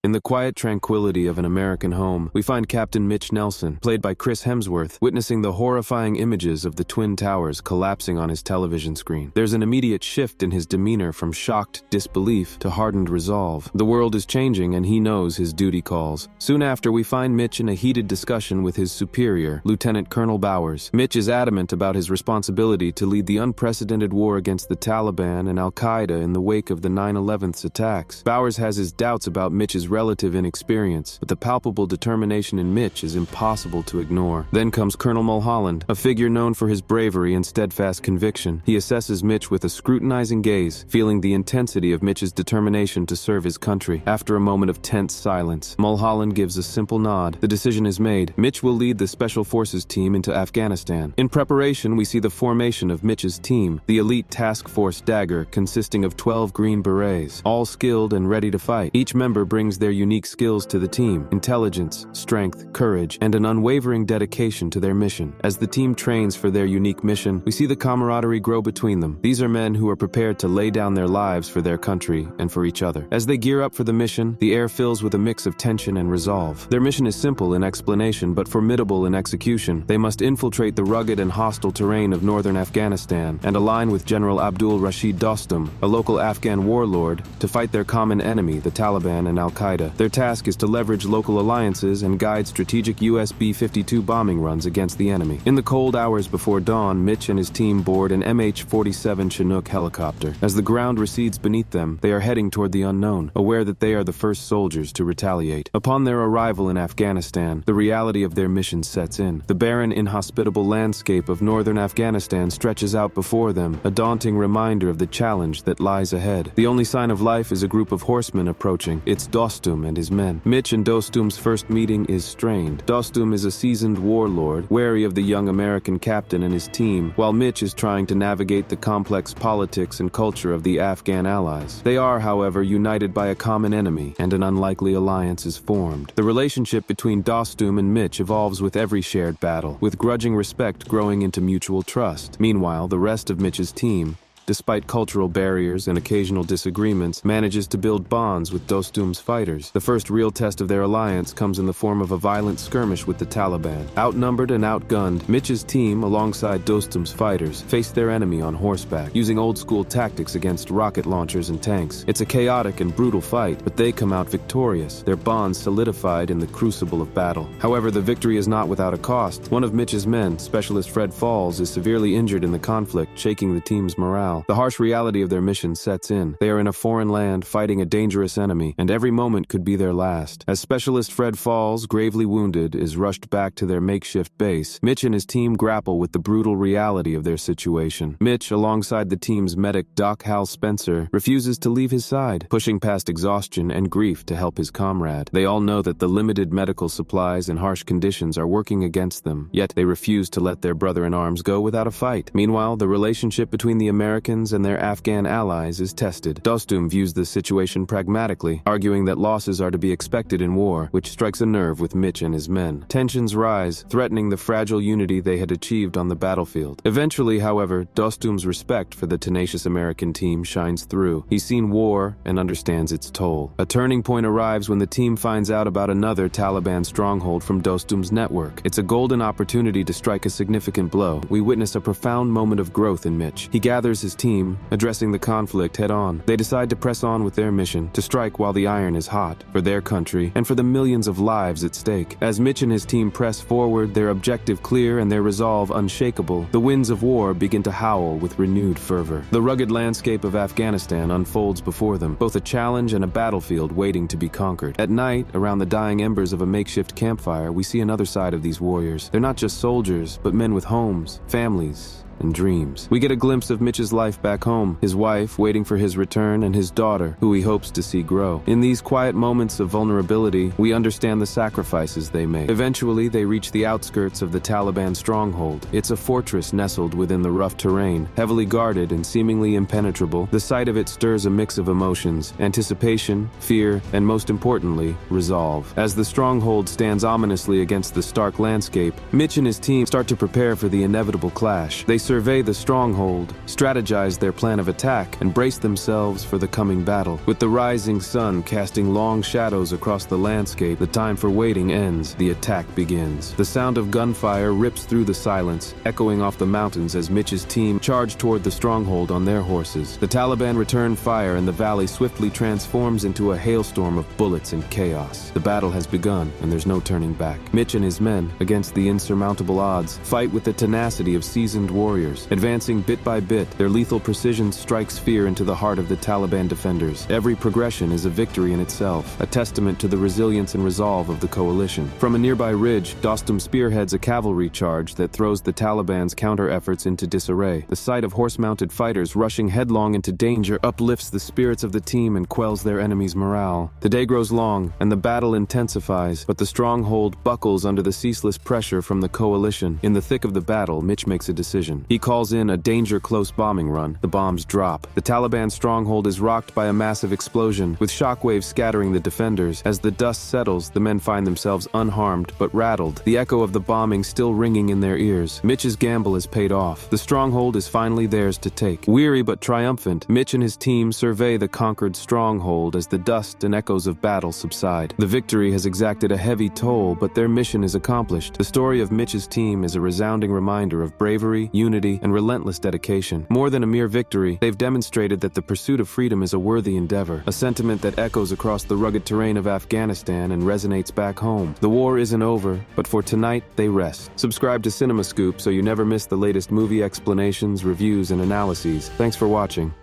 In the quiet tranquility of an American home, we find Captain Mitch Nelson, played by Chris Hemsworth, witnessing the horrifying images of the Twin Towers collapsing on his television screen. There's an immediate shift in his demeanor from shocked disbelief to hardened resolve. The world is changing and he knows his duty calls. Soon after, we find Mitch in a heated discussion with his superior, Lieutenant Colonel Bowers. Mitch is adamant about his responsibility to lead the unprecedented war against the Taliban and Al-Qaeda in the wake of the 9/11's attacks. Bowers has his doubts about Mitch's relative inexperience, but the palpable determination in Mitch is impossible to ignore. Then comes Colonel Mulholland, a figure known for his bravery and steadfast conviction. He assesses Mitch with a scrutinizing gaze, feeling the intensity of Mitch's determination to serve his country. After a moment of tense silence, Mulholland gives a simple nod. The decision is made. Mitch will lead the Special Forces team into Afghanistan. In preparation, we see the formation of Mitch's team, the elite task force Dagger, consisting of 12 Green Berets, all skilled and ready to fight. Each member brings their unique skills to the team: intelligence, strength, courage, and an unwavering dedication to their mission. As the team trains for their unique mission, we see the camaraderie grow between them. These are men who are prepared to lay down their lives for their country and for each other. As they gear up for the mission, the air fills with a mix of tension and resolve. Their mission is simple in explanation but formidable in execution. They must infiltrate the rugged and hostile terrain of northern Afghanistan and align with General Rashid Dostum, a local Afghan warlord, to fight their common enemy, the Taliban and Al-Qaeda. Their task is to leverage local alliances and guide strategic US B-52 bombing runs against the enemy. In the cold hours before dawn, Mitch and his team board an MH-47 Chinook helicopter. As the ground recedes beneath them, they are heading toward the unknown, aware that they are the first soldiers to retaliate. Upon their arrival in Afghanistan, the reality of their mission sets in. The barren, inhospitable landscape of northern Afghanistan stretches out before them, a daunting reminder of the challenge that lies ahead. The only sign of life is a group of horsemen approaching. It's Dostum and his men. Mitch and Dostum's first meeting is strained. Dostum is a seasoned warlord, wary of the young American captain and his team, while Mitch is trying to navigate the complex politics and culture of the Afghan allies. They are, however, united by a common enemy, and an unlikely alliance is formed. The relationship between Dostum and Mitch evolves with every shared battle, with grudging respect growing into mutual trust. Meanwhile, the rest of Mitch's team, despite cultural barriers and occasional disagreements, manages to build bonds with Dostum's fighters. The first real test of their alliance comes in the form of a violent skirmish with the Taliban. Outnumbered and outgunned, Mitch's team, alongside Dostum's fighters, face their enemy on horseback, using old-school tactics against rocket launchers and tanks. It's a chaotic and brutal fight, but they come out victorious, their bonds solidified in the crucible of battle. However, the victory is not without a cost. One of Mitch's men, Specialist Fred Falls, is severely injured in the conflict, shaking the team's morale. The harsh reality of their mission sets in. They are in a foreign land, fighting a dangerous enemy, and every moment could be their last. As Specialist Fred Falls, gravely wounded, is rushed back to their makeshift base, Mitch and his team grapple with the brutal reality of their situation. Mitch, alongside the team's medic Doc Hal Spencer, refuses to leave his side, pushing past exhaustion and grief to help his comrade. They all know that the limited medical supplies and harsh conditions are working against them, yet they refuse to let their brother-in-arms go without a fight. Meanwhile, the relationship between the Americans and their Afghan allies is tested. Dostum views the situation pragmatically, arguing that losses are to be expected in war, which strikes a nerve with Mitch and his men. Tensions rise, threatening the fragile unity they had achieved on the battlefield. Eventually, however, Dostum's respect for the tenacious American team shines through. He's seen war and understands its toll. A turning point arrives when the team finds out about another Taliban stronghold from Dostum's network. It's a golden opportunity to strike a significant blow. We witness a profound moment of growth in Mitch. He gathers his team, addressing the conflict head-on. They decide to press on with their mission, to strike while the iron is hot, for their country and for the millions of lives at stake. As Mitch and his team press forward, their objective clear and their resolve unshakable, the winds of war begin to howl with renewed fervor. The rugged landscape of Afghanistan unfolds before them, both a challenge and a battlefield waiting to be conquered. At night, around the dying embers of a makeshift campfire, we see another side of these warriors. They're not just soldiers, but men with homes, families, and dreams. We get a glimpse of Mitch's life back home, his wife waiting for his return, and his daughter, who he hopes to see grow. In these quiet moments of vulnerability, we understand the sacrifices they made. Eventually, they reach the outskirts of the Taliban stronghold. It's a fortress nestled within the rough terrain, heavily guarded and seemingly impenetrable. The sight of it stirs a mix of emotions: anticipation, fear, and most importantly, resolve. As the stronghold stands ominously against the stark landscape, Mitch and his team start to prepare for the inevitable clash. They survey the stronghold, strategize their plan of attack, and brace themselves for the coming battle. With the rising sun casting long shadows across the landscape, the time for waiting ends. The attack begins. The sound of gunfire rips through the silence, echoing off the mountains as Mitch's team charge toward the stronghold on their horses. The Taliban return fire and the valley swiftly transforms into a hailstorm of bullets and chaos. The battle has begun, and there's no turning back. Mitch and his men, against the insurmountable odds, fight with the tenacity of seasoned warriors. Advancing bit by bit, their lethal precision strikes fear into the heart of the Taliban defenders. Every progression is a victory in itself, a testament to the resilience and resolve of the coalition. From a nearby ridge, Dostum spearheads a cavalry charge that throws the Taliban's counter-efforts into disarray. The sight of horse-mounted fighters rushing headlong into danger uplifts the spirits of the team and quells their enemies' morale. The day grows long, and the battle intensifies, but the stronghold buckles under the ceaseless pressure from the coalition. In the thick of the battle, Mitch makes a decision. He calls in a danger-close bombing run. The bombs drop. The Taliban stronghold is rocked by a massive explosion, with shockwaves scattering the defenders. As the dust settles, the men find themselves unharmed but rattled, the echo of the bombing still ringing in their ears. Mitch's gamble has paid off. The stronghold is finally theirs to take. Weary but triumphant, Mitch and his team survey the conquered stronghold as the dust and echoes of battle subside. The victory has exacted a heavy toll, but their mission is accomplished. The story of Mitch's team is a resounding reminder of bravery, unity, and relentless dedication. More than a mere victory, they've demonstrated that the pursuit of freedom is a worthy endeavor, a sentiment that echoes across the rugged terrain of Afghanistan and resonates back home. The war isn't over, but for tonight, they rest. Subscribe to CinemaScoop so you never miss the latest movie explanations, reviews, and analyses. Thanks for watching.